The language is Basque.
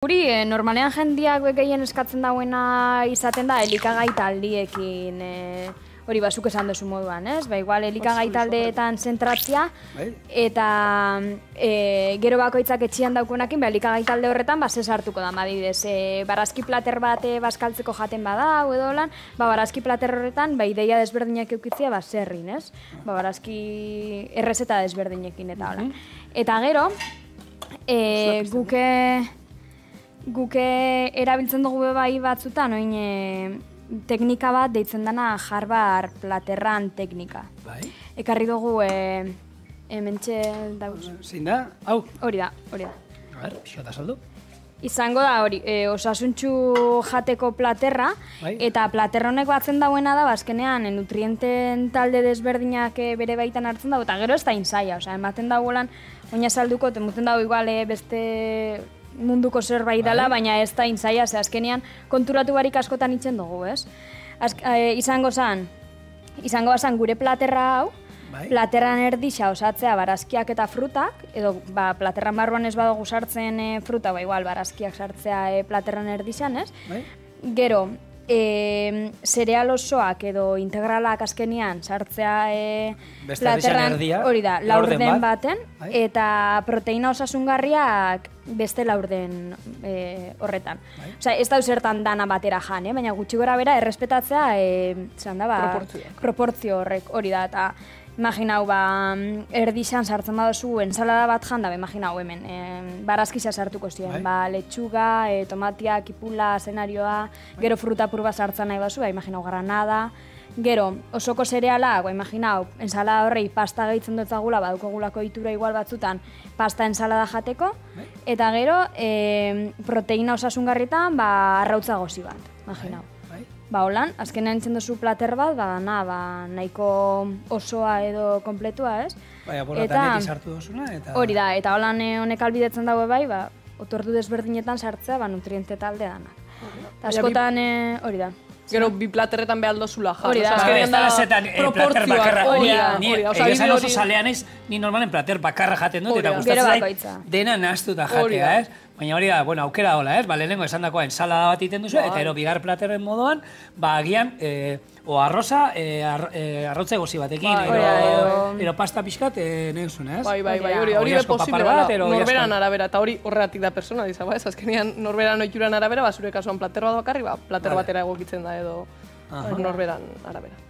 Guri, normalean jendiak gehien eskatzen dauena izaten da elikagai taldiekin, hori bazuk esan duzu moduan, ez? Ba, igual elikagai taldeetan zentratzia, eta gero bakoitzak etxian daukuenakin, elikagai talde horretan, ze sartuko da, adibidez, barazki plater bat bazkaltzeko jaten bada, edo lan, barazki plater horretan, ideia desberdinak eukitzia, zerrin, ez? Barazki errezeta desberdinekin eta hola. Eta gero, guke erabiltzen dugu bai batzutan, oin teknika bat deitzen dana jarbar platerran teknika. Bai. Ekarri dugu hementxe dauz. Zein da? Hau? Hori da. A ber, pixota saldu. Izango da hori, osasuntxu jateko platerra, eta platerra honek batzen dauena da, azkenean nutrienten talde desberdinak bere baitan hartzen dago, eta gero ez da inzaia, ematen dagoelan, oina salduko, temuten dago igual beste munduko zerbait dela, baina ez da intzaia, azkenean konturatu barik askotan itzen dugu, ez? Izango bazan gure platerra hau, platerran erdixa osatzea barazkiak eta frutak, edo platerran barruan ez badugu sartzen fruta, igual barazkiak sartzea platerran erdixan, ez? Gero, zereal osoak edo integralak azkenean sartzea platerran, hori da, laurden baten, eta proteina osasungarriak beste laurden horretan. Osea, ez da zertan dana batera jan, baina gutxi gora bera errespetatzea proportzio horrek, hori da, eta imaginau, erdixan sartzen baduzu ensalada bat janda, imaginau hemen, barazkisa sartuko ziren, letxuga, tomatia, kipula, zenarioa, gero fruta purba sartzen nahi bazu, imaginau granada, gero osoko zereala, imaginau, ensalada horrei pasta gehitzen dutzagula, badukogulako itura igual batzutan, pasta ensalada jateko, eta gero proteina osasungarritan arrautza gozi bat, imaginau. Holan, azkenean entzen duzu plater bat, nahiko osoa edo kompletua, ez? Apuratanetik sartu duzuna, eta... Hori da, eta holan honek albidetzen dago bai, otordu desberdinetan sartzea, nutriente talde danak. Askotan, hori da. Gero bi platerretan behar dozula jar. Hori da. Ez da zetan plater bakarra. Egesan oso hori. zalea naiz, ni normalen plater bakarra jaten dut, eta gustatzen zait dena nahastuta jatea, ez? Baina hori da, aukera hola, ez? Lehenengo esan dakoa ensalada bat iten duzu, eta ero bigar platerren moduan, agian, o arroza, arrotza egozi batekin, ero pasta pixkat, neuzun, ez? Bai, hori be posible da, norberan arabera, eta hori horregatik da personaliza, ez? Azkenean norberan oituran arabera, zure kasuan plater bat bakarri, plater batera egokitzen da edo norberan arabera.